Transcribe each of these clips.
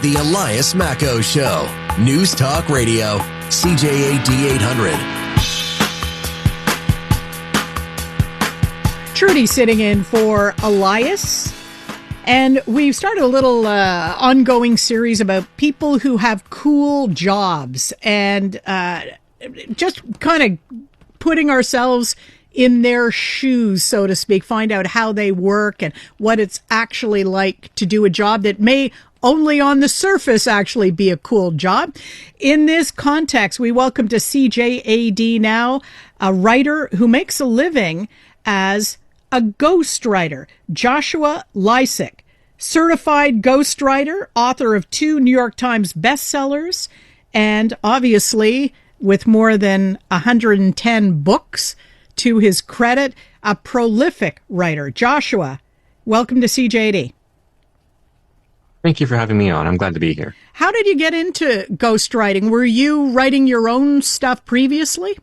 The Elias Macco Show. News Talk Radio. CJAD 800. Trudy sitting in for Elias. And we've started a little ongoing series about people who have cool jobs and just kind of putting ourselves in their shoes, so to speak, find out how they work and what it's actually like to do a job that may only on the surface actually be a cool job. In this context, we welcome to CJAD now a writer who makes a living as a ghostwriter, Joshua Lisec, certified ghostwriter, author of 2 New York Times bestsellers, and obviously with more than 110 books to his credit, a prolific writer. Joshua, welcome to CJAD. Thank you for having me on. I'm glad to be here. How did you get into ghostwriting? Were you writing your own stuff previously?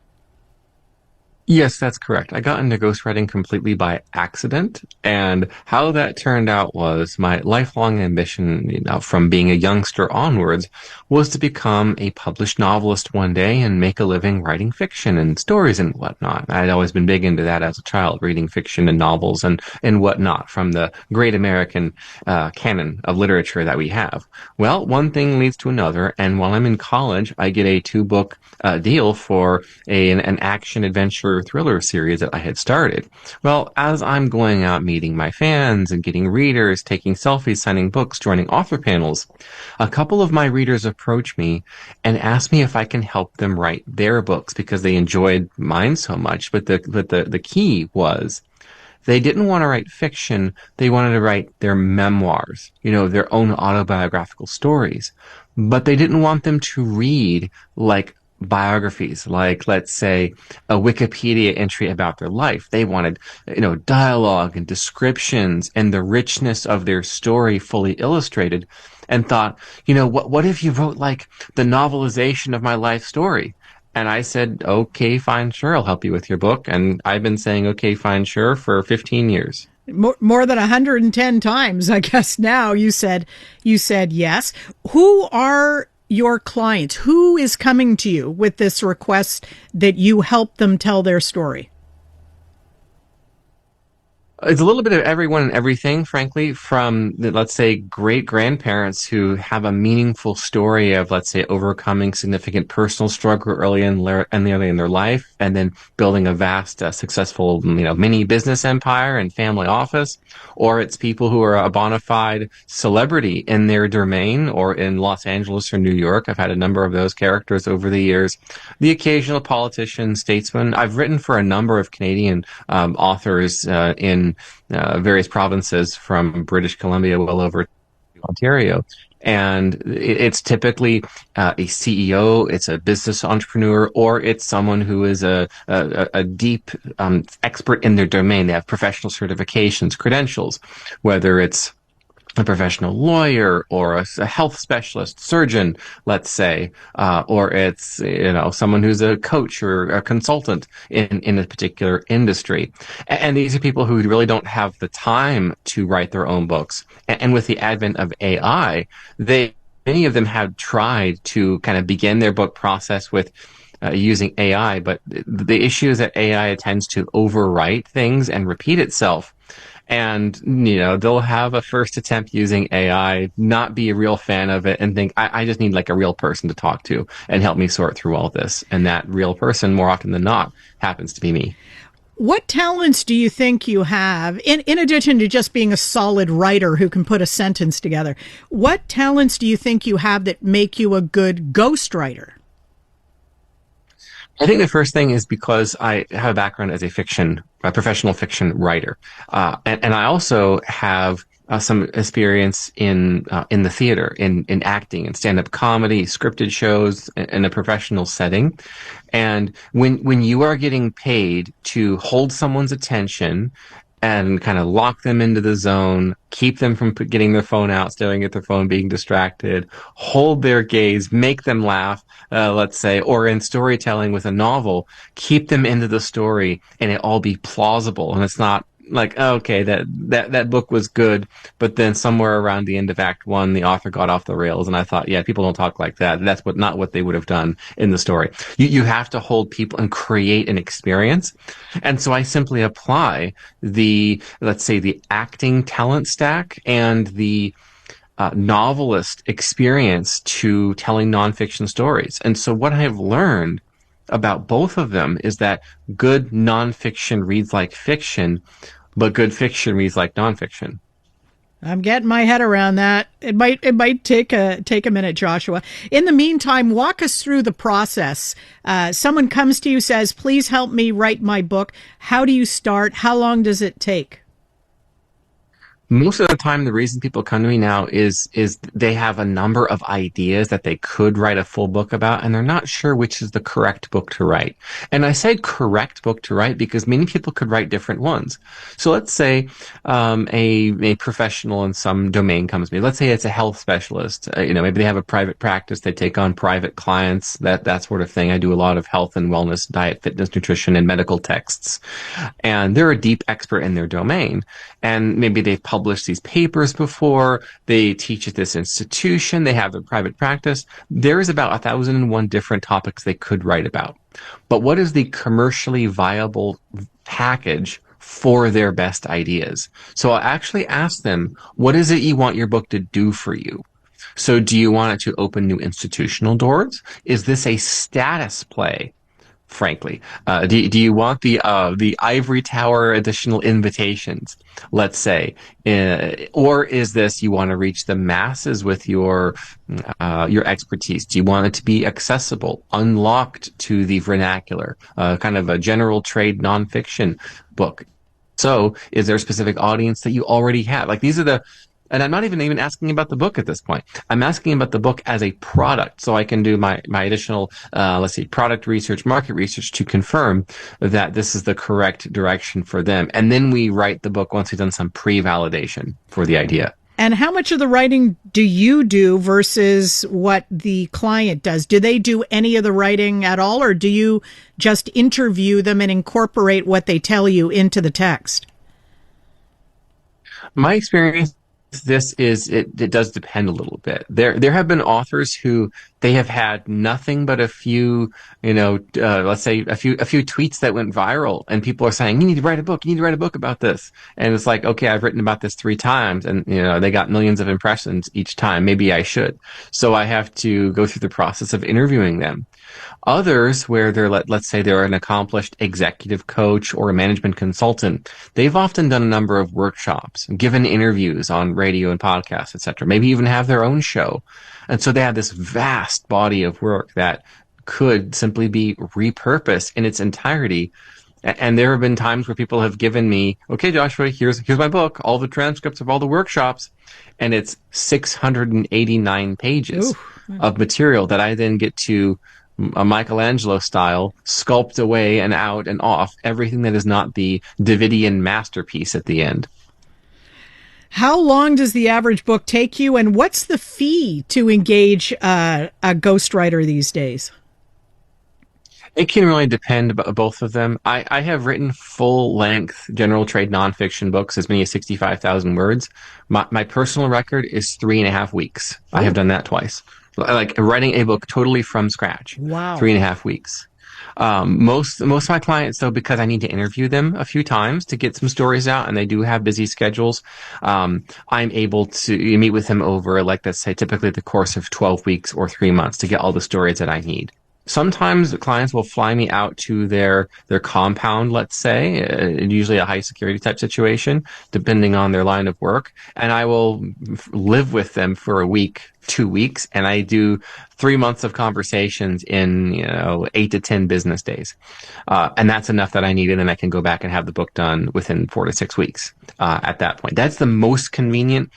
Yes, that's correct. I got into ghostwriting completely by accident, and how that turned out was my lifelong ambition, from being a youngster onwards, was to become a published novelist one day and make a living writing fiction and stories and whatnot. I'd always been big into that as a child, reading fiction and novels and whatnot from the great American canon of literature that we have. Well, one thing leads to another, and while I'm in college, I get a 2-book deal for an action-adventure thriller series that I had started. Well, as I'm going out meeting my fans and getting readers, taking selfies, signing books, joining author panels, a couple of my readers approach me and ask me if I can help them write their books because they enjoyed mine so much. But the key was they didn't want to write fiction. They wanted to write their memoirs, their own autobiographical stories. But they didn't want them to read like biographies, like, let's say, a Wikipedia entry about their life. They wanted, dialogue and descriptions and the richness of their story fully illustrated, and thought, what if you wrote like the novelization of my life story? And I said, okay, fine, sure, I'll help you with your book. And I've been saying, okay, fine, sure, for 15 years. More than 110 times, I guess now you said yes. Who are your clients? Who is coming to you with this request that you help them tell their story? It's a little bit of everyone and everything, frankly, from, let's say, great-grandparents who have a meaningful story of, let's say, overcoming significant personal struggle early in their life, and then building a vast, successful, mini business empire and family office. Or it's people who are a bona fide celebrity in their domain, or in Los Angeles or New York. I've had a number of those characters over the years. The occasional politician, statesman. I've written for a number of Canadian authors in various provinces, from British Columbia well over to Ontario. And it's typically a CEO, it's a business entrepreneur, or it's someone who is a deep expert in their domain. They have professional certifications, credentials, whether it's a professional lawyer or a health specialist, surgeon, let's say, or it's, someone who's a coach or a consultant in a particular industry. And these are people who really don't have the time to write their own books. And with the advent of AI, many of them have tried to kind of begin their book process with using AI, but the issue is that AI tends to overwrite things and repeat itself. And, they'll have a first attempt using AI, not be a real fan of it, and think, I just need like a real person to talk to and help me sort through all this. And that real person, more often than not, happens to be me. What talents do you think you have, in addition to just being a solid writer who can put a sentence together? What talents do you think you have that make you a good ghostwriter? I think the first thing is because I have a background as a professional fiction writer. And I also have some experience in the theater, in acting and stand-up comedy, scripted shows in a professional setting. And when you are getting paid to hold someone's attention and kind of lock them into the zone, keep them from getting their phone out, staring at their phone, being distracted, hold their gaze, make them laugh, let's say, or in storytelling with a novel, keep them into the story and it all be plausible and it's not like, okay, that book was good, but then somewhere around the end of Act One, the author got off the rails, and I thought, yeah, people don't talk like that. That's not what they would have done in the story. You have to hold people and create an experience, and so I simply apply let's say the acting talent stack and the novelist experience to telling nonfiction stories. And so what I have learned about both of them is that good nonfiction reads like fiction, but good fiction reads like nonfiction. I'm getting my head around that. It might take a minute, Joshua. In the meantime, walk us through the process. Someone comes to you, says, "Please help me write my book." How do you start? How long does it take? Most of the time, the reason people come to me now is they have a number of ideas that they could write a full book about, and they're not sure which is the correct book to write. And I say correct book to write because many people could write different ones. So let's say a professional in some domain comes to me. Let's say it's a health specialist. Maybe they have a private practice. They take on private clients, that sort of thing. I do a lot of health and wellness, diet, fitness, nutrition, and medical texts. And they're a deep expert in their domain. And maybe they've published these papers before, they teach at this institution, they have their private practice. There is about 1,001 different topics they could write about. But what is the commercially viable package for their best ideas? So I'll actually ask them, what is it you want your book to do for you? So do you want it to open new institutional doors? Is this a status play? Frankly, do you want the ivory tower additional invitations, let's say, or is this you want to reach the masses with your expertise? Do you want it to be accessible, unlocked to the vernacular, kind of a general trade nonfiction book? So, is there a specific audience that you already have? Like these are and I'm not even asking about the book at this point. I'm asking about the book as a product, so I can do my additional, product research, market research to confirm that this is the correct direction for them. And then we write the book once we've done some pre-validation for the idea. And how much of the writing do you do versus what the client does? Do they do any of the writing at all, or do you just interview them and incorporate what they tell you into the text? My experience, it does depend a little bit. There have been authors who they have had nothing but a few, let's say a few tweets that went viral, and people are saying, you need to write a book about this. And it's like, okay, I've written about this 3 times, and they got millions of impressions each time. Maybe I should. So I have to go through the process of interviewing them. Others, where let's say they're an accomplished executive coach or a management consultant, they've often done a number of workshops, given interviews on radio and podcasts, etc. Maybe even have their own show. And so they have this vast body of work that could simply be repurposed in its entirety. And there have been times where people have given me, okay, Joshua, here's my book, all the transcripts of all the workshops, and it's 689 pages of material that I then get to, a Michelangelo style, sculpt away and out and off everything that is not the Davidian masterpiece at the end. How long does the average book take you, and what's the fee to engage a ghostwriter these days? It can really depend about both of them. I have written full-length general trade nonfiction books, as many as 65,000 words. My personal record is 3.5 weeks. Oh. I have done that twice. Like writing a book totally from scratch. Wow. 3.5 weeks. Most of my clients, though, because I need to interview them a few times to get some stories out, and they do have busy schedules, I'm able to meet with them over, like, let's say, typically the course of 12 weeks or 3 months to get all the stories that I need. Sometimes the clients will fly me out to their compound, let's say, usually a high security type situation, depending on their line of work. And I will live with them for a week, 2 weeks, and I do 3 months of conversations in, 8 to 10 business days. And that's enough that I need, and then I can go back and have the book done within 4 to 6 weeks at that point. That's the most convenient.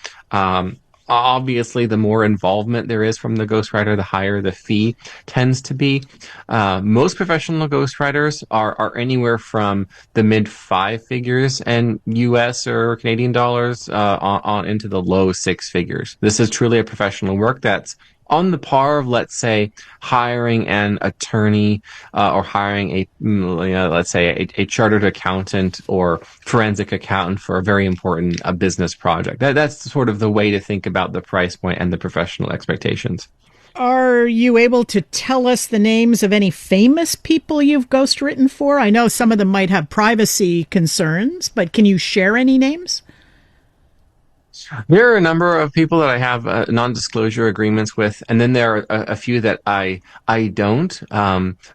Obviously, the more involvement there is from the ghostwriter, the higher the fee tends to be. Most professional ghostwriters are anywhere from the mid 5 figures and US or Canadian dollars on into the low 6 figures. This is truly a professional work that's on the par of, let's say, hiring an attorney or hiring let's say a chartered accountant or forensic accountant for a very important business project. That's sort of the way to think about the price point and the professional expectations. Are you able to tell us the names of any famous people you've ghostwritten for? I know some of them might have privacy concerns, but can you share any names? There are a number of people that I have non-disclosure agreements with, and then there are a few that I don't.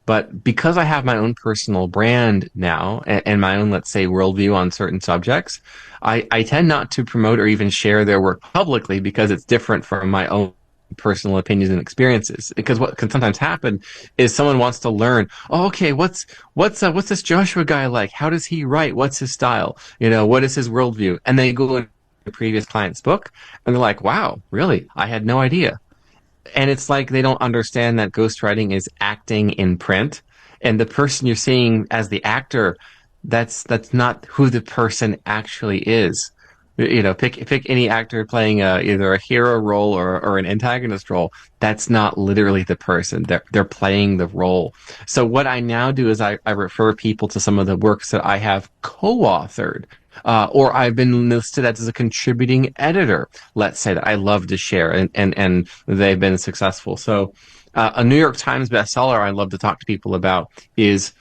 But because I have my own personal brand now and my own, let's say, worldview on certain subjects, I tend not to promote or even share their work publicly because it's different from my own personal opinions and experiences. Because what can sometimes happen is someone wants to learn, oh, okay, what's this Joshua guy like? How does he write? What's his style? What is his worldview? And they go in the previous client's book and they're like, wow, really? I had no idea. And it's like they don't understand that ghostwriting is acting in print, and the person you're seeing as the actor, that's not who the person actually is. Pick any actor playing either a hero role or an antagonist role. That's not literally the person. They're playing the role. So what I now do is I refer people to some of the works that I have co-authored, or I've been listed as a contributing editor, let's say, that I love to share, and they've been successful. So a New York Times bestseller I love to talk to people about is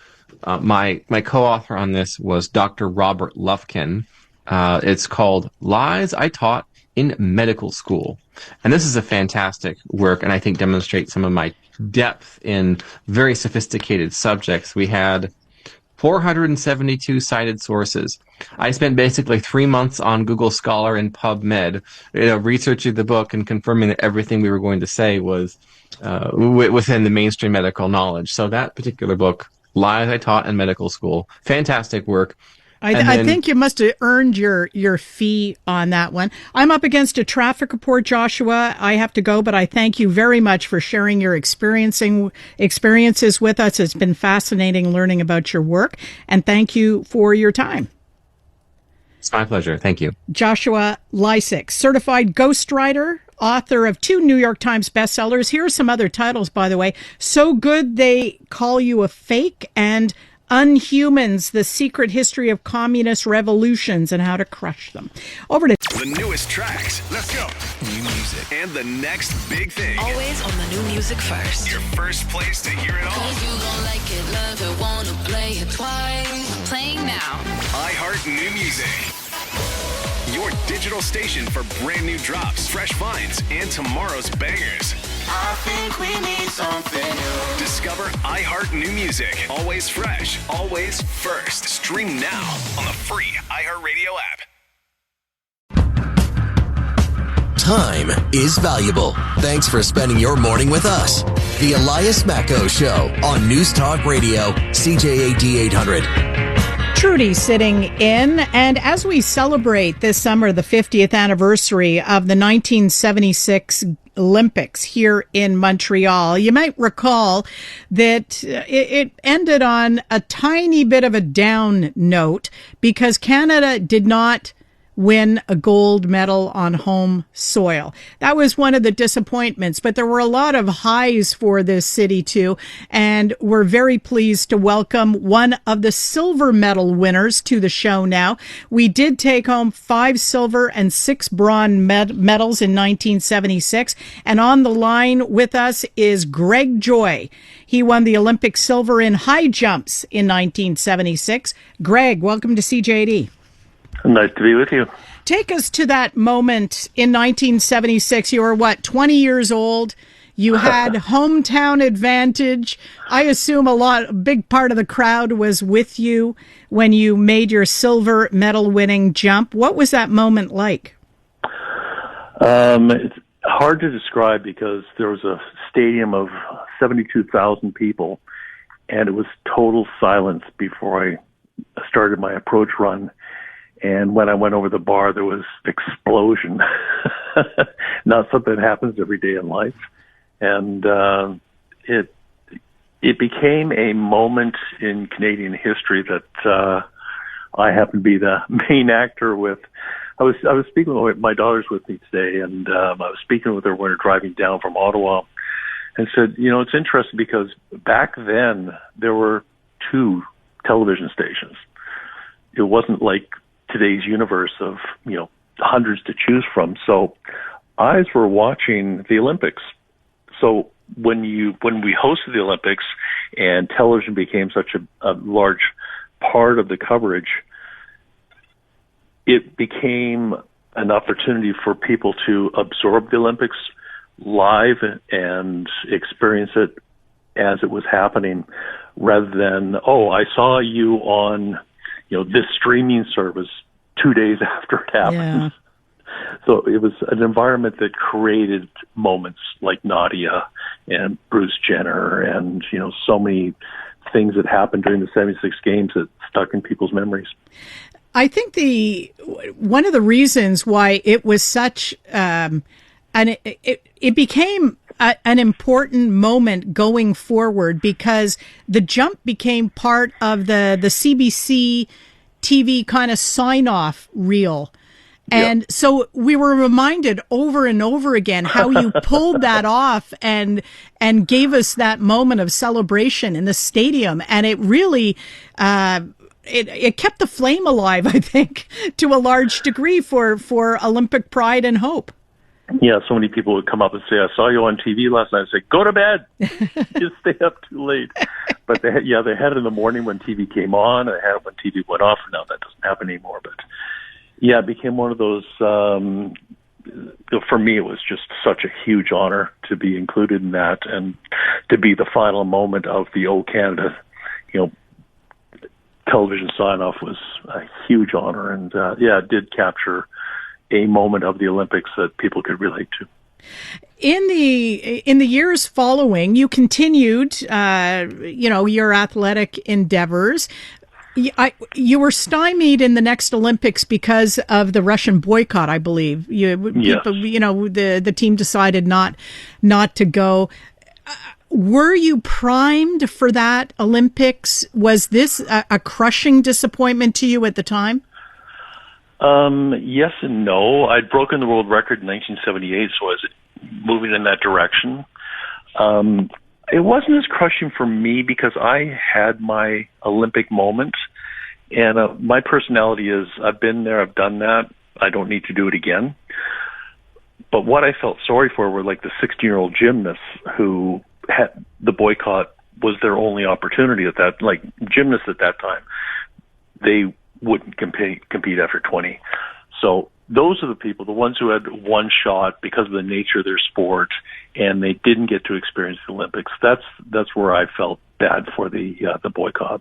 my co-author on this was Dr. Robert Lufkin. It's called Lies I Taught in Medical School. And this is a fantastic work, and I think demonstrates some of my depth in very sophisticated subjects. We had 472 cited sources. I spent basically 3 months on Google Scholar and PubMed, researching the book and confirming that everything we were going to say was within the mainstream medical knowledge. So that particular book, Lies I Taught in Medical School, fantastic work. I think you must have earned your fee on that one. I'm up against a traffic report, Joshua. I have to go, but I thank you very much for sharing your experiences with us. It's been fascinating learning about your work, and thank you for your time. It's my pleasure. Thank you. Joshua Lisec, certified ghostwriter, author of 2 New York Times bestsellers. Here are some other titles, by the way. So Good They Call You a Fake, and Unhumans, The Secret History of Communist Revolutions and How to Crush Them. Over to the newest tracks. Let's go. New music. And the next big thing. Always on the new music first. Your first place to hear it all. 'Cause you gon' like it, love it, wanna play it twice. Playing now. iHeart New Music. Your digital station for brand new drops, fresh finds, and tomorrow's bangers. I think we need something new. Discover iHeart New Music. Always fresh, always first. Stream now on the free iHeartRadio app. Time is valuable. Thanks for spending your morning with us. The Elias Macko Show on News Talk Radio, CJAD 800. Trudy sitting in, and as we celebrate this summer the 50th anniversary of the 1976 Olympics here in Montreal, you might recall that it ended on a tiny bit of a down note because Canada did not win a gold medal on home soil. That was one of the disappointments, but there were a lot of highs for this city too, and we're very pleased to welcome one of the silver medal winners to the show now. We did take home 5 silver and 6 bronze medals in 1976, and on the line with us is Greg Joy. He won the Olympic silver in high jumps in 1976. Greg, welcome to CJAD. Nice to be with you. Take us to that moment in 1976. You were, 20 years old? You had hometown advantage. I assume a big part of the crowd was with you when you made your silver medal winning jump. What was that moment like? It's hard to describe because there was a stadium of 72,000 people, and it was total silence before I started my approach run. And when I went over the bar, there was explosion. Not something that happens every day in life. And it became a moment in Canadian history that I happened to be the main actor with I was speaking with my daughter's with me today, and I was speaking with her when we were driving down from Ottawa, and said, it's interesting because back then there were 2 television stations. It wasn't like today's universe of hundreds to choose from. So eyes were watching the Olympics. So when we hosted the Olympics and television became such a large part of the coverage, it became an opportunity for people to absorb the Olympics live and experience it as it was happening, rather than, I saw you on, this streaming service 2 days after it happened. Yeah. So it was an environment that created moments like Nadia and Bruce Jenner and, so many things that happened during the 76 games that stuck in people's memories. I think one of the reasons why it was such, it became an important moment going forward, because the jump became part of the CBC TV kind of sign-off reel. And so we were reminded over and over again how you pulled that off and gave us that moment of celebration in the stadium. And it really, it kept the flame alive, I think, to a large degree for Olympic pride and hope. Yeah, so many people would come up and say, I saw you on TV last night. I'd say, go to bed. You stay up too late. But they had it in the morning when TV came on, and they had it when TV went off. Now that doesn't happen anymore. But yeah, it became one of those, for me, it was just such a huge honor to be included in that and to be the final moment of the O Canada, television sign-off was a huge honor. And it did capture a moment of the Olympics that people could relate to. In the years following, you continued, your athletic endeavors. You were stymied in the next Olympics because of the Russian boycott, I believe. Yes. The team decided not to go. Were you primed for that Olympics? Was this a crushing disappointment to you at the time? Yes and no. I'd broken the world record in 1978, so I was moving in that direction. It wasn't as crushing for me because I had my Olympic moment, and my personality is, I've been there, I've done that, I don't need to do it again. But what I felt sorry for were like the 16-year-old gymnasts who had the boycott was their only opportunity at that, like gymnasts at that time. They wouldn't compete after 20. So those are the people, the ones who had one shot because of the nature of their sport, and they didn't get to experience the Olympics. That's where I felt bad for the boycott.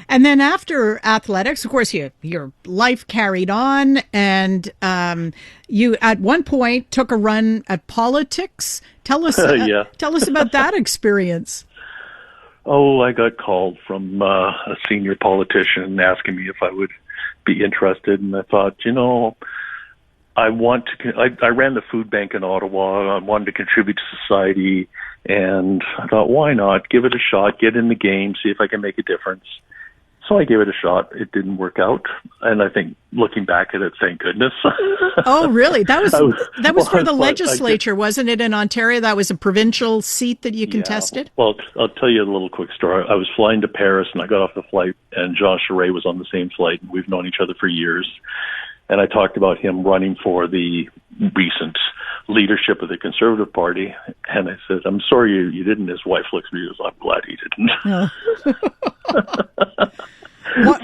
And then after athletics, of course, your life carried on, and you at one point took a run at politics. Tell us about that experience. Oh, I got called from a senior politician asking me if I would be interested, and I thought, I ran the food bank in Ottawa. I wanted to contribute to society, and I thought, why not? Give it a shot, get in the game, see if I can make a difference. So I gave it a shot. It didn't work out, and I think looking back at it, thank goodness. Oh, really? That was for the legislature, wasn't it, in Ontario? That was a provincial seat that you contested? Well, I'll tell you a little quick story. I was flying to Paris, and I got off the flight, and Jean Charest was on the same flight, and we've known each other for years. And I talked about him running for the recent leadership of the Conservative Party, and I said, I'm sorry you didn't. His wife looks at me and goes, I'm glad he didn't.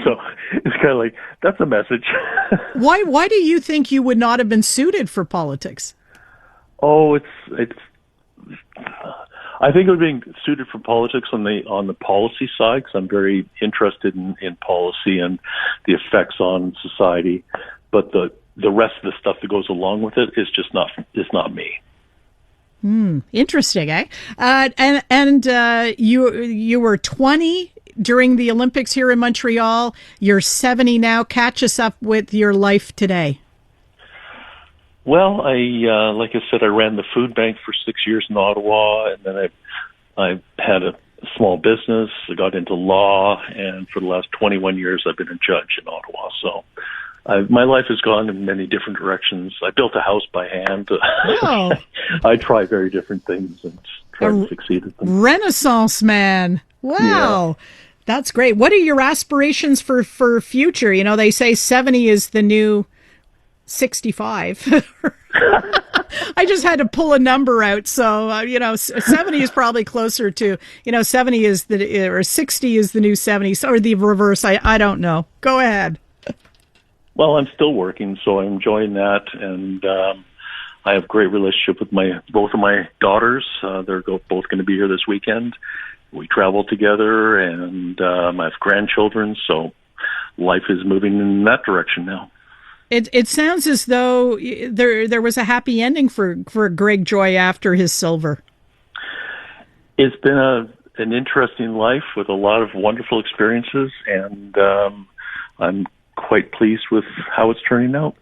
So it's kind of like, that's a message. Why do you think you would not have been suited for politics? Oh, it's. I think it would be suited for politics on the policy side, because I'm very interested in policy and the effects on society. But the rest of the stuff that goes along with it is just not me. Interesting, eh? And you were 20 during the Olympics here in Montreal. You're 70 now. Catch us up with your life today. Well, like I said, I ran the food bank for 6 years in Ottawa, and then I had a small business. I got into law, and for the last 21 years, I've been a judge in Ottawa. So My life has gone in many different directions. I built a house by hand. Oh. I try very different things and try to succeed at them. Renaissance man. Wow. Yeah. That's great. What are your aspirations for future? You know, they say 70 is the new 65. I just had to pull a number out. So, 70 is probably closer to, 70 is or 60 is the new 70, or the reverse. I don't know. Go ahead. Well, I'm still working, so I'm enjoying that. And I have a great relationship with both of my daughters. They're both going to be here this weekend. We travel together, and I have grandchildren, so life is moving in that direction now. It sounds as though there was a happy ending for Greg Joy after his silver. It's been an interesting life with a lot of wonderful experiences, and I'm quite pleased with how it's turning out.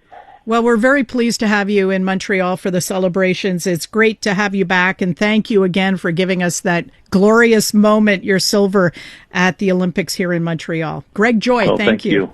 Well, we're very pleased to have you in Montreal for the celebrations. It's great to have you back, and thank you again for giving us that glorious moment, your silver at the Olympics here in Montreal. Greg Joy, thank you.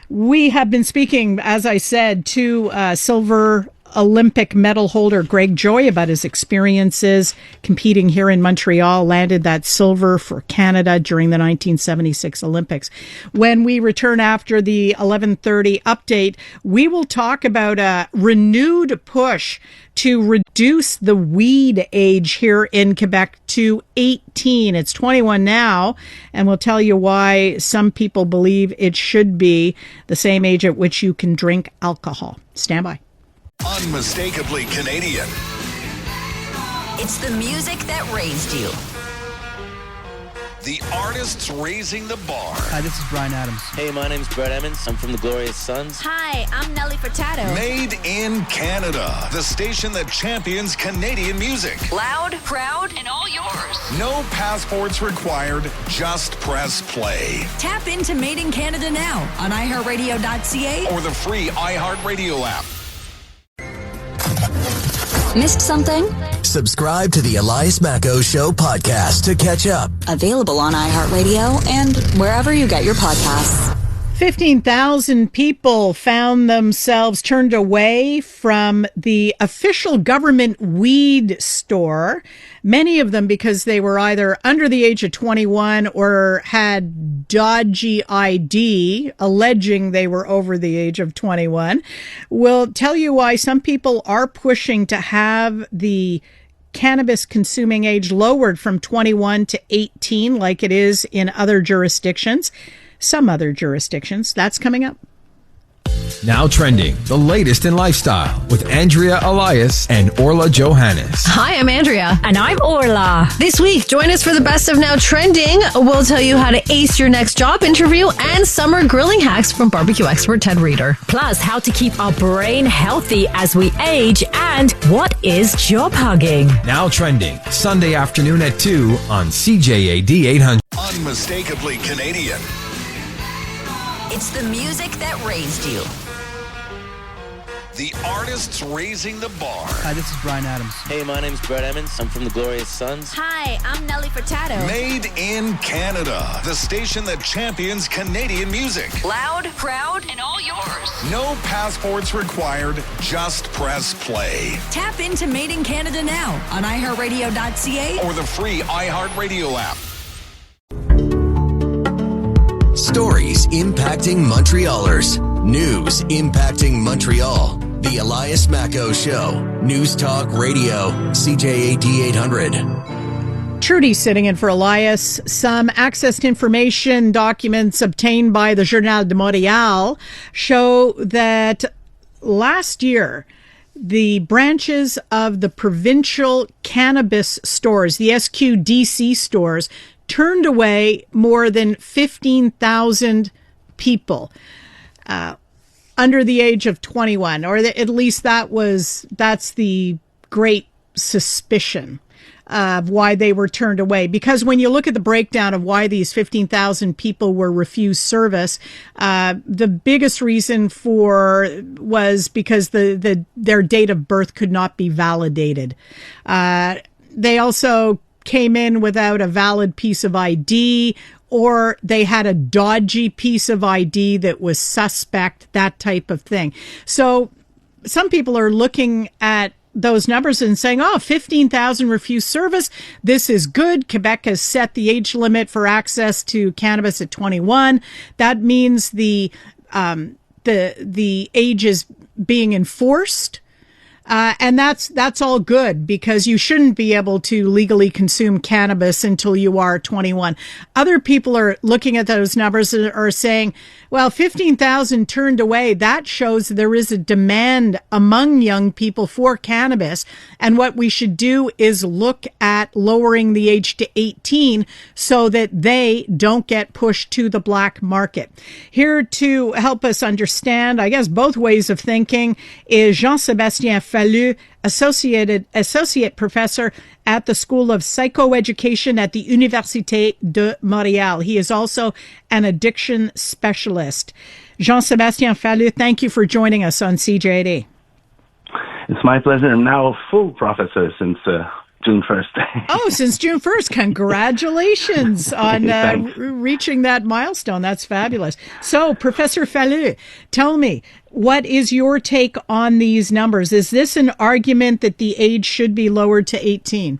We have been speaking, as I said, to silver Olympic medal holder Greg Joy about his experiences competing here in Montreal, landed that silver for Canada during the 1976 Olympics. When we return after the 11:30 update, we will talk about a renewed push to reduce the weed age here in Quebec to 18. It's 21 now, and we'll tell you why some people believe it should be the same age at which you can drink alcohol. Stand by. Unmistakably Canadian. It's the music that raised you. The artists raising the bar. Hi, this is Brian Adams. Hey, my name's Brett Emmons. I'm from the Glorious Sons. Hi, I'm Nelly Furtado. Made in Canada. The station that champions Canadian music. Loud, proud, and all yours. No passports required. Just press play. Tap into Made in Canada now on iHeartRadio.ca or the free iHeartRadio app. Missed something? Subscribe to the Elias Macko Show podcast to catch up. Available on iHeartRadio and wherever you get your podcasts. 15,000 people found themselves turned away from the official government weed store, many of them because they were either under the age of 21 or had dodgy ID alleging they were over the age of 21. We'll tell you why some people are pushing to have the cannabis consuming age lowered from 21 to 18 like it is in other jurisdictions. Some other jurisdictions. That's coming up. Now trending, the latest in lifestyle with Andrea Elias and Orla Johannes. Hi, I'm Andrea. And I'm Orla. This week, join us for the best of Now Trending. We'll tell you how to ace your next job interview and summer grilling hacks from barbecue expert Ted Reeder. Plus, how to keep our brain healthy as we age and what is job hugging. Now Trending, Sunday afternoon at 2 on CJAD 800. Unmistakably Canadian. It's the music that raised you. The artists raising the bar. Hi, this is Brian Adams. Hey, my name's Brett Emmons. I'm from the Glorious Sons. Hi, I'm Nelly Furtado. Made in Canada. The station that champions Canadian music. Loud, proud, and all yours. No passports required. Just press play. Tap into Made in Canada now on iHeartRadio.ca or the free iHeartRadio app. Stories impacting Montrealers. News impacting Montreal. The Elias Macko Show. News Talk Radio. CJAD 800. Trudy sitting in for Elias. Some accessed information documents obtained by the Journal de Montréal show that last year, the branches of the provincial cannabis stores, the SQDC stores, turned away more than 15,000 people under the age of 21, or at least that's the great suspicion of why they were turned away. Because when you look at the breakdown of why these 15,000 people were refused service, the biggest reason was because their date of birth could not be validated. They also came in without a valid piece of ID or they had a dodgy piece of ID that was suspect, that type of thing. So some people are looking at those numbers and saying, 15,000 refused service. This is good. Quebec has set the age limit for access to cannabis at 21. That means the age is being enforced. And that's all good, because you shouldn't be able to legally consume cannabis until you are 21. Other people are looking at those numbers and are saying, well, 15,000 turned away. That shows there is a demand among young people for cannabis. And what we should do is look at lowering the age to 18 so that they don't get pushed to the black market. Here to help us understand, I guess, both ways of thinking is Jean-Sébastien Fallu, Associate Professor at the School of Psychoeducation at the University de Montreal. He is also an addiction specialist. Jean-Sébastien Fallu, thank you for joining us on CJAD. It's my pleasure. I'm now a full professor since June 1st. Since June 1st. Congratulations on reaching that milestone. That's fabulous. So, Professor Fallu, tell me, what is your take on these numbers? Is this an argument that the age should be lowered to 18?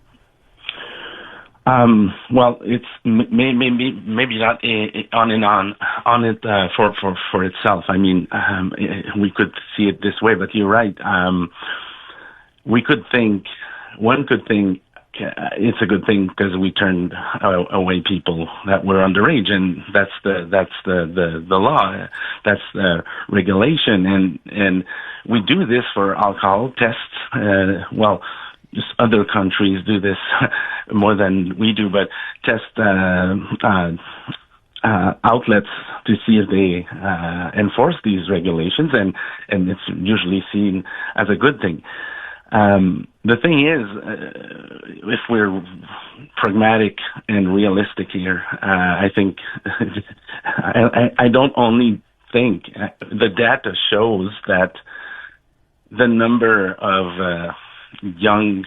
Well, it's maybe not on it for itself. I mean, we could see it this way, but you're right. One could think it's a good thing because we turned away people that were underage, and that's the law, that's the regulation, and we do this for alcohol tests. Just other countries do this more than we do, but test outlets to see if they enforce these regulations, and it's usually seen as a good thing. The thing is, if we're pragmatic and realistic here, I think I don't only think the data shows that the number of young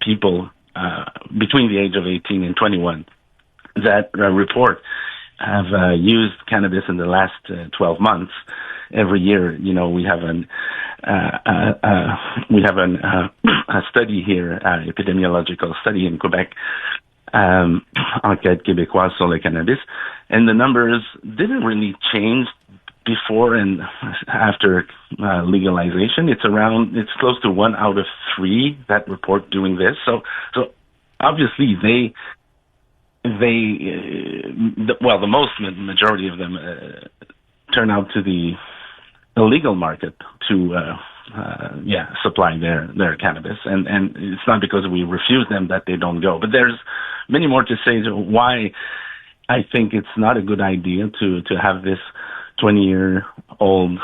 people between the age of 18 and 21 that report have used cannabis in the last 12 months. Every year, we have a study here, epidemiological study in Quebec, Enquête québécoise sur le cannabis, and the numbers didn't really change before and after legalization. It's close to 1 out of 3 that report doing this. So obviously the majority of them turn out to the illegal market to supply their cannabis, and it's not because we refuse them that they don't go. But there's many more to say to why I think it's not a good idea to have this 20-year-old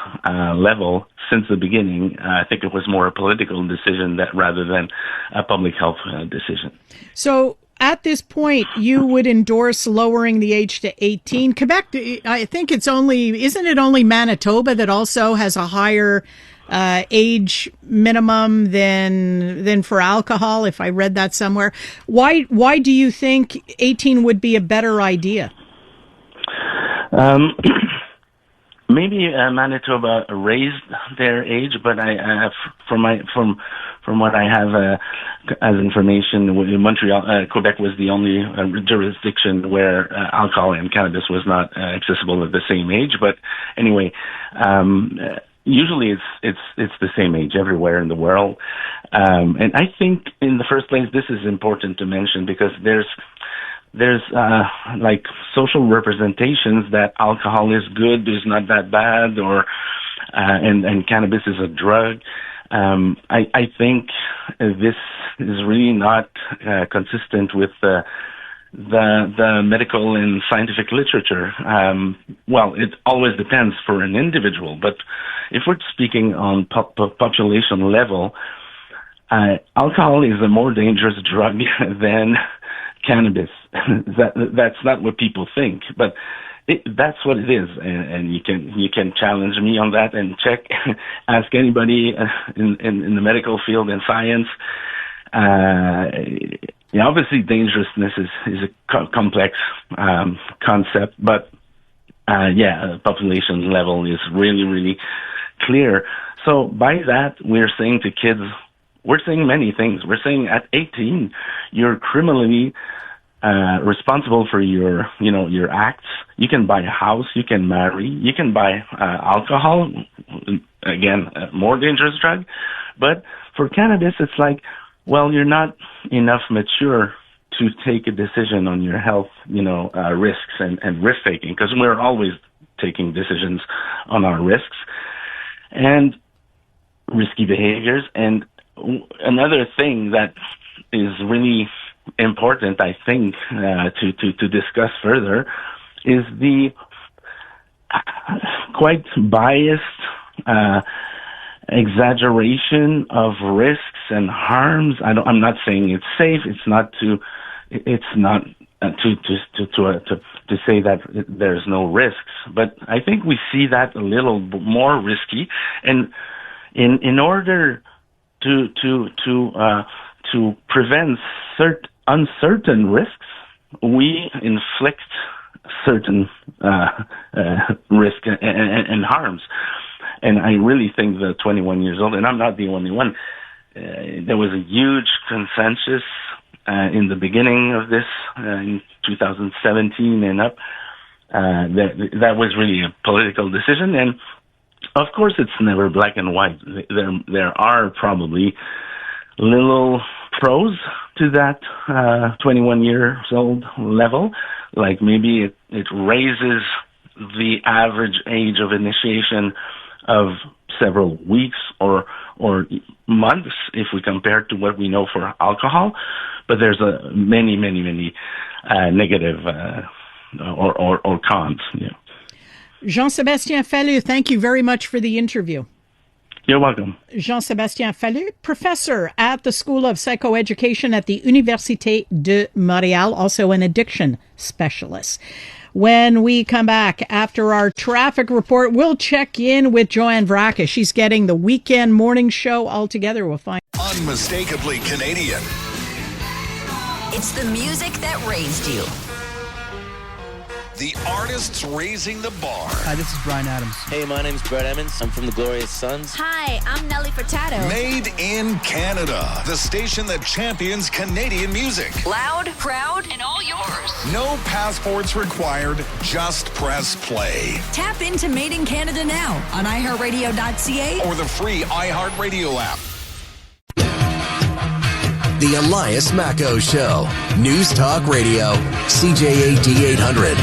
level since the beginning. I think it was more a political decision rather than a public health decision. So at this point, you would endorse lowering the age to 18. Quebec, I think isn't it only Manitoba that also has a higher age minimum than for alcohol, if I read that somewhere? Why do you think 18 would be a better idea? Maybe Manitoba raised their age, but I have from what I have as information, in Montreal, Quebec was the only jurisdiction where alcohol and cannabis was not accessible at the same age. But anyway, usually it's the same age everywhere in the world, and I think in the first place this is important to mention because there's like social representations that alcohol is good, is not that bad, or and cannabis is a drug. I think this is really not consistent with the medical and scientific literature. It always depends for an individual, but if we're speaking on population level, alcohol is a more dangerous drug than cannabis. That's not what people think, but that's what it is, and you can challenge me on that and ask anybody in the medical field and science. obviously dangerousness is a complex concept, but population level is really, really clear. So by that, we're saying to kids, we're saying many things. We're saying at 18, you're criminally responsible for your acts. You can buy a house, you can marry, you can buy alcohol, again, a more dangerous drug. But for cannabis, it's like, well, you're not enough mature to take a decision on your health, risks and risk taking, because we're always taking decisions on our risks and risky behaviors. And another thing that is really important, I think, to discuss further is the quite biased exaggeration of risks and harms. I'm not saying it's safe. It's not to say that there's no risks, but I think we see that a little more risky, and in order to prevent uncertain risks, we inflict certain risk and harms. And I really think that 21 years old, and I'm not the only one, there was a huge consensus in the beginning of this, in 2017 and up. That was really a political decision, and of course it's never black and white. There are probably little pros to that 21 years old level, like maybe it raises the average age of initiation of several weeks or months if we compare to what we know for alcohol. But there's many negative or cons. Yeah. Jean-Sébastien Fallu, thank you very much for the interview. You're welcome. Jean-Sébastien Fallu, professor at the School of Psychoeducation at the University de Montreal, also an addiction specialist. When we come back after our traffic report, we'll check in with Joanne Vrakas. She's getting the weekend morning show all together. We'll find unmistakably Canadian. It's the music that raised you. The artists raising the bar. Hi, this is Brian Adams. Hey, my name's Brett Emmons. I'm from the Glorious Sons. Hi, I'm Nelly Furtado. Made in Canada. The station that champions Canadian music. Loud, proud, and all yours. No passports required. Just press play. Tap into Made in Canada now on iHeartRadio.ca or the free iHeartRadio app. The Elias Macco Show. News Talk Radio. CJAD 800.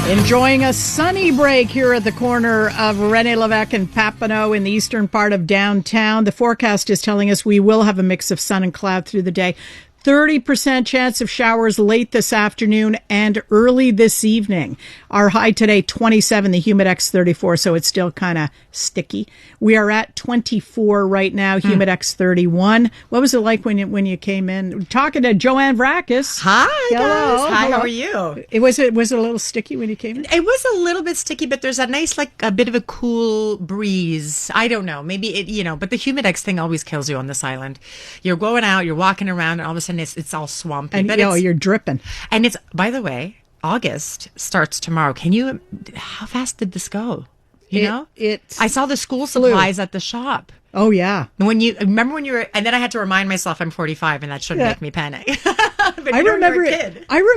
Enjoying a sunny break here at the corner of René Lévesque and Papineau in the eastern part of downtown. The forecast is telling us we will have a mix of sun and cloud through the day. 30% chance of showers late this afternoon and early this evening. Our high today, 27, the humidex 34, so it's still kind of sticky. We are at 24 right now, humidex 31. What was it like when you came in? Talking to Joanne Vrakas. Hi, hello. guys. Hi, hello. how are you? Was it a little sticky when you came in? It was a little bit sticky, but there's a nice, a bit of a cool breeze. I don't know. Maybe it, but the humidex thing always kills you on this island. You're going out, you're walking around, and all of a sudden it's all swampy. And you're dripping. And it's, by the way, August starts tomorrow. How fast did this go? I saw the school supplies at the shop. Oh, yeah. Remember when you were, and then I had to remind myself I'm 45 and that shouldn't make me panic. I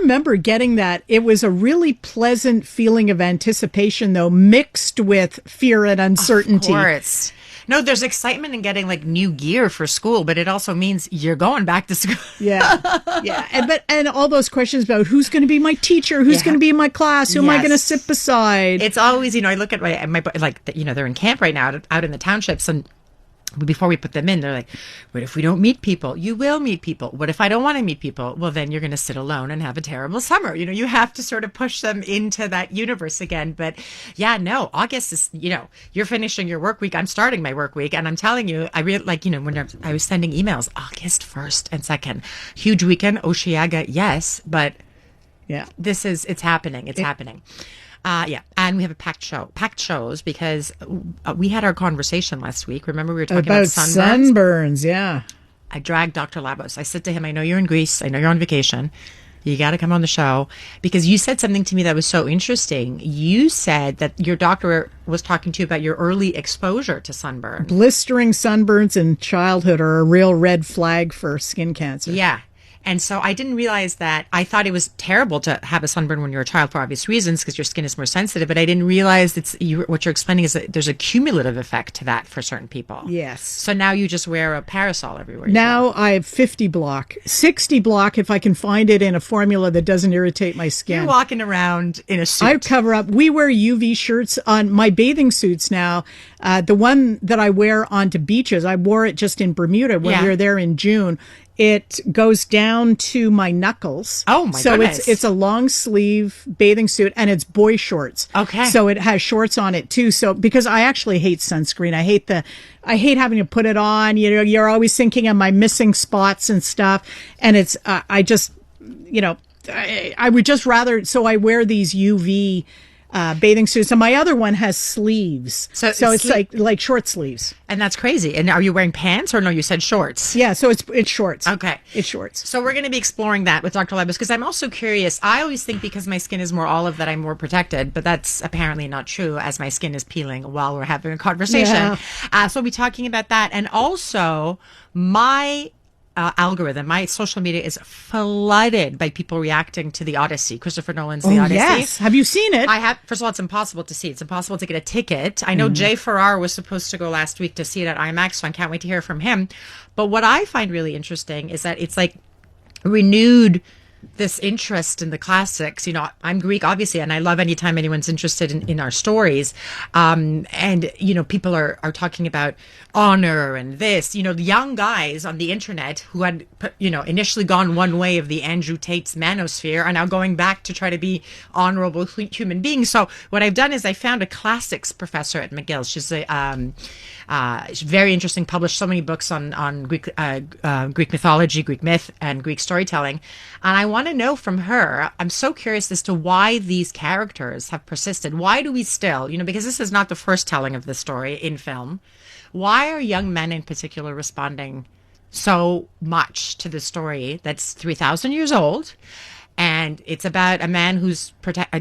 remember getting that. It was a really pleasant feeling of anticipation, though, mixed with fear and uncertainty. Of course. No, there's excitement in getting new gear for school, but it also means you're going back to school. Yeah. And all those questions about who's going to be my teacher, who's going to be in my class, who am I going to sit beside? It's always, I look at my they're in camp right now out in the townships, and before we put them in, they're like, what if we don't meet people? You will meet people. What if I don't want to meet people? Well, then you're going to sit alone and have a terrible summer. You have to sort of push them into that universe again. But yeah, no, August is, you're finishing your work week. I'm starting my work week. And I'm telling you, I really when I was sending emails, August 1st and 2nd, huge weekend, Osheaga, yes. But yeah, it's happening. It's happening. Yeah, and we have a packed shows because we had our conversation last week. Remember we were talking about sunburns. Yeah. I dragged Dr. Labos. I said to him, I know you're in Greece. I know you're on vacation. You got to come on the show because you said something to me that was so interesting. You said that your doctor was talking to you about your early exposure to sunburn. Blistering sunburns in childhood are a real red flag for skin cancer. Yeah. And so I didn't realize that. I thought it was terrible to have a sunburn when you're a child for obvious reasons because your skin is more sensitive. But I didn't realize what you're explaining is that there's a cumulative effect to that for certain people. Yes. So now you just wear a parasol everywhere. Now I have 50 block, 60 block if I can find it in a formula that doesn't irritate my skin. You're walking around in a suit. I cover up. We wear UV shirts on my bathing suits now. The one that I wear onto beaches, I wore it just in Bermuda when we were there in June. It goes down to my knuckles. Oh my goodness. So it's a long sleeve bathing suit and it's boy shorts. Okay. So it has shorts on it too. So because I actually hate sunscreen. I hate having to put it on. You know, you're always thinking, am I missing spots and stuff? And it's, I would just rather, so I wear these UV bathing suits, and my other one has sleeves, so it's like short sleeves. And that's crazy. And are you wearing pants or no? You said shorts. Yeah, so it's shorts. Okay, it's shorts. So we're going to be exploring that with Dr. Labos because I'm also curious. I always think because my skin is more olive that I'm more protected, but that's apparently not true as my skin is peeling while we're having a conversation. Yeah. So we'll be talking about that, and also my algorithm, my social media is flooded by people reacting to the Odyssey, Christopher Nolan's The Odyssey. Yes, have you seen it? I have. First of all, it's impossible to see. It's impossible to get a ticket. I know Jay Farrar was supposed to go last week to see it at IMAX, so I can't wait to hear from him. But what I find really interesting is that it's like renewed this interest in the classics. You know, I'm Greek, obviously, and I love anytime anyone's interested in our stories. And, you know, people are talking about honor and this. You know, the young guys on the internet who had, you know, initially gone one way of the Andrew Tate's manosphere are now going back to try to be honorable human beings. So what I've done is I found a classics professor at McGill. She's she's very interesting, published so many books on Greek mythology, Greek myth, and Greek storytelling. And I want to know from her, I'm so curious as to why these characters have persisted. Why do we still, you know, because this is not the first telling of the story in film. Why are young men in particular responding so much to the story that's 3,000 years old? And it's about a man who's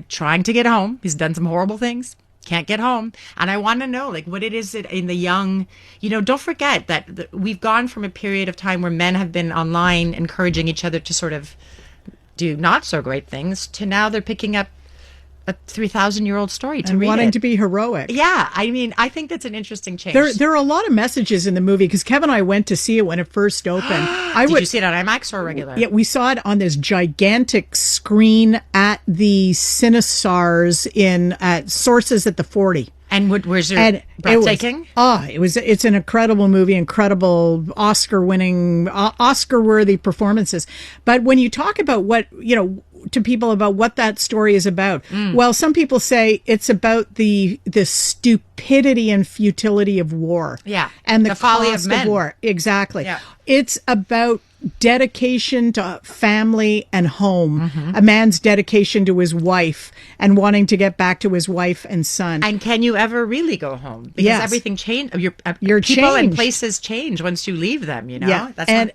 trying to get home. He's done some horrible things. Can't get home. And I want to know, like, what it is in the young, you know, don't forget that we've gone from a period of time where men have been online encouraging each other to sort of do not so great things to now they're picking up a 3,000-year-old story to read wanting it. to be heroic. Yeah, I mean, I think that's an interesting change. There are a lot of messages in the movie because Kevin and I went to see it when it first opened. Did you see it on IMAX or regular? Yeah, we saw it on this gigantic screen at the Cinesars in Sources at the 40. And was it breathtaking? It's an incredible movie, incredible Oscar-winning, Oscar-worthy performances. But when you talk about what, you know, to people about what that story is about, well, some people say it's about the stupidity and futility of war. Yeah. And the folly cost of men. war. Exactly. Yeah. It's about dedication to family and home, a man's dedication to his wife and wanting to get back to his wife and son. And can you ever really go home? Because everything change. Your people changed. And places change once you leave them, you know?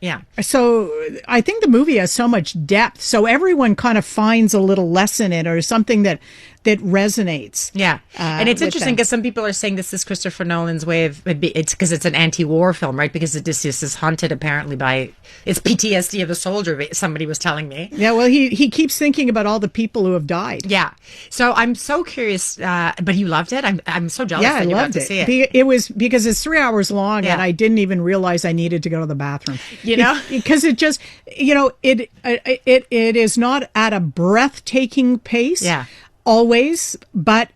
Yeah. So I think the movie has so much depth. So everyone kind of finds a little lesson in it or something that resonates. Yeah. And it's interesting because some people are saying this is Christopher Nolan's way of, it's because it's an anti-war film, right? Because Odysseus is haunted apparently by, it's PTSD of a soldier, somebody was telling me. Yeah, well, he keeps thinking about all the people who have died. Yeah. So I'm so curious, but you loved it? I'm so jealous that you got to see it. It was because it's 3 hours long and I didn't even realize I needed to go to the bathroom. You know? Because it just, you know, it is not at a breathtaking pace. Yeah. Always, but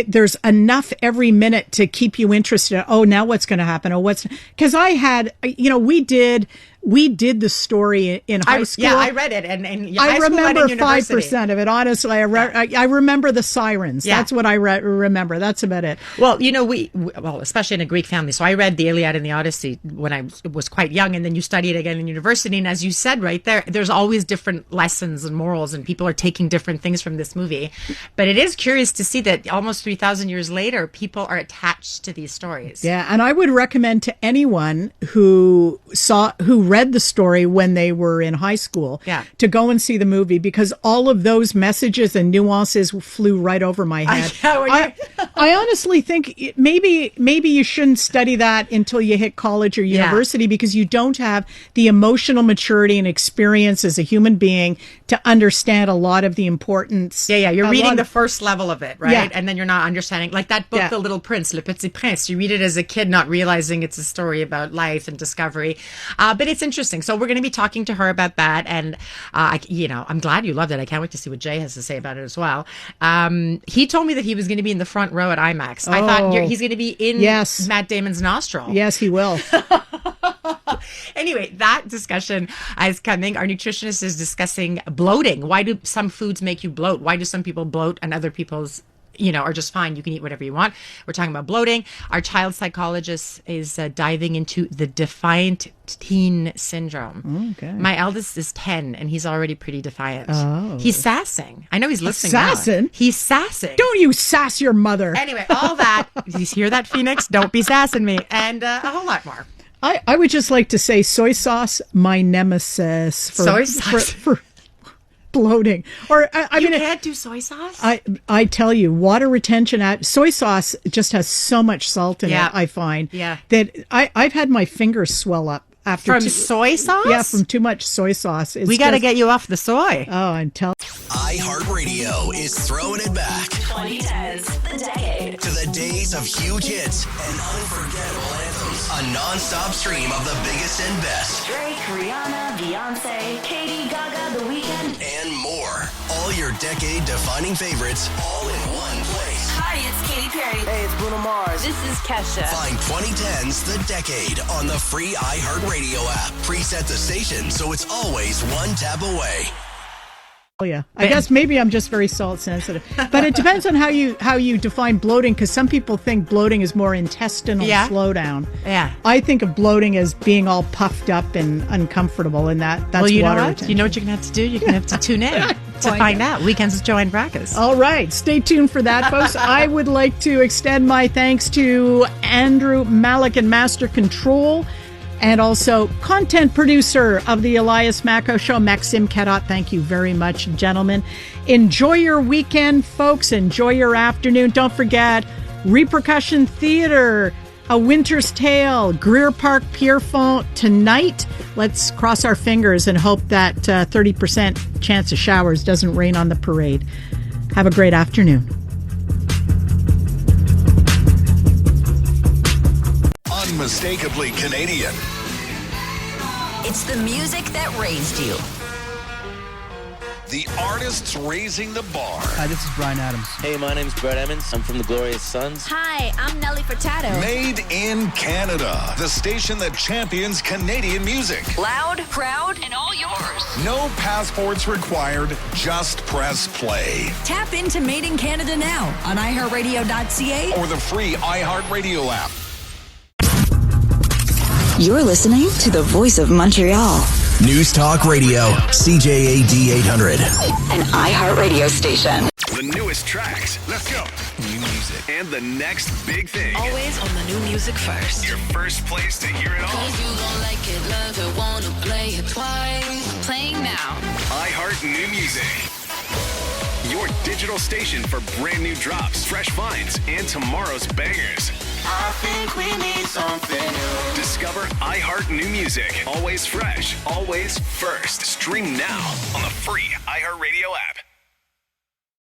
there's enough every minute to keep you interested. Oh, now what's going to happen? Oh, because I had, you know, we did we did the story in high school. Yeah, I read it, and I remember 5% of it. Honestly, I remember the sirens. Yeah. That's what I remember. That's about it. Well, we especially in a Greek family. So I read the Iliad and the Odyssey when I was quite young, and then you study it again in university. And as you said right there's always different lessons and morals, and people are taking different things from this movie. But it is curious to see that almost 3,000 years later, people are attached to these stories. Yeah, and I would recommend to anyone who read the story when they were in high school to go and see the movie, because all of those messages and nuances flew right over my head. I honestly think maybe you shouldn't study that until you hit college or university, because you don't have the emotional maturity and experience as a human being to understand a lot of the importance. Yeah, you're reading the first level of it, right? Yeah. And then you're not understanding, like that book, The Little Prince, Le Petit Prince. You read it as a kid, not realizing it's a story about life and discovery. But it's interesting. So we're going to be talking to her about that. And, I'm glad you loved it. I can't wait to see what Jay has to say about it as well. He told me that he was going to be in the front row at IMAX. I thought he's going to be in Matt Damon's nostril. Yes, he will. Anyway, that discussion is coming. Our nutritionist is discussing bloating. Why do some foods make you bloat? Why do some people bloat and other people's are just fine. You can eat whatever you want. We're talking about bloating. Our child psychologist is diving into the defiant teen syndrome. Okay. My eldest is 10 and he's already pretty defiant. Oh. He's sassing. I know he's listening now. He's sassing. Don't you sass your mother. Anyway, all that. You hear that, Phoenix? Don't be sassing me. And a whole lot more. I would just like to say soy sauce, my nemesis. Soy sauce? For bloating. Or I mean, can't do soy sauce. I tell you, water retention. Soy sauce just has so much salt in it. I find that I've had my fingers swell up after soy sauce. Yeah, from too much soy sauce. We got to get you off the soy. Oh, I'm telling. iHeartRadio is throwing it back. 2010s, the decade. To the days of huge hits and unforgettable anthems. A non-stop stream of the biggest and best. Drake, Rihanna, Beyonce, Katy, Gaga, The Weeknd, and more. All your decade-defining favorites, all in one place. Hi, it's Katy Perry. Hey, it's Bruno Mars. This is Kesha. Find 2010's The Decade on the free iHeartRadio app. Preset the station so it's always one tap away. Oh yeah, I guess maybe I'm just very salt sensitive, but it depends on how you define bloating, because some people think bloating is more intestinal slowdown. Yeah, I think of bloating as being all puffed up and uncomfortable, and that's well, you water know what? retention. You know what you're gonna have to do? You're gonna have to tune in to find out. Weekends with Joanne Vrakas. All right, stay tuned for that, folks. I would like to extend my thanks to Andrew Malik and Master Control, and also content producer of the Elias Macco Show, Maxime Carotte. Thank you very much, gentlemen. Enjoy your weekend, folks. Enjoy your afternoon. Don't forget, Repercussion Theater, A Winter's Tale, Greer Park Pierrefonds tonight. Let's cross our fingers and hope that 30% chance of showers doesn't rain on the parade. Have a great afternoon. Unmistakably Canadian. It's the music that raised you. The artists raising the bar. Hi, this is Brian Adams. Hey, my name's Brett Emmons. I'm from the Glorious Sons. Hi, I'm Nelly Furtado. Made in Canada. The station that champions Canadian music. Loud, proud, and all yours. No passports required. Just press play. Tap into Made in Canada now on iHeartRadio.ca or the free iHeartRadio app. You're listening to the Voice of Montreal. News Talk Radio, CJAD 800. An iHeartRadio station. The newest tracks. Let's go. New music. And the next big thing. Always on the new music first. Your first place to hear it all. 'Cause you gon' like it, love it, wanna play it twice. Playing now. iHeart New Music. Your digital station for brand new drops, fresh finds, and tomorrow's bangers. I think we need something new. Discover iHeart New Music. Always fresh, always first. Stream now on the free iHeartRadio app.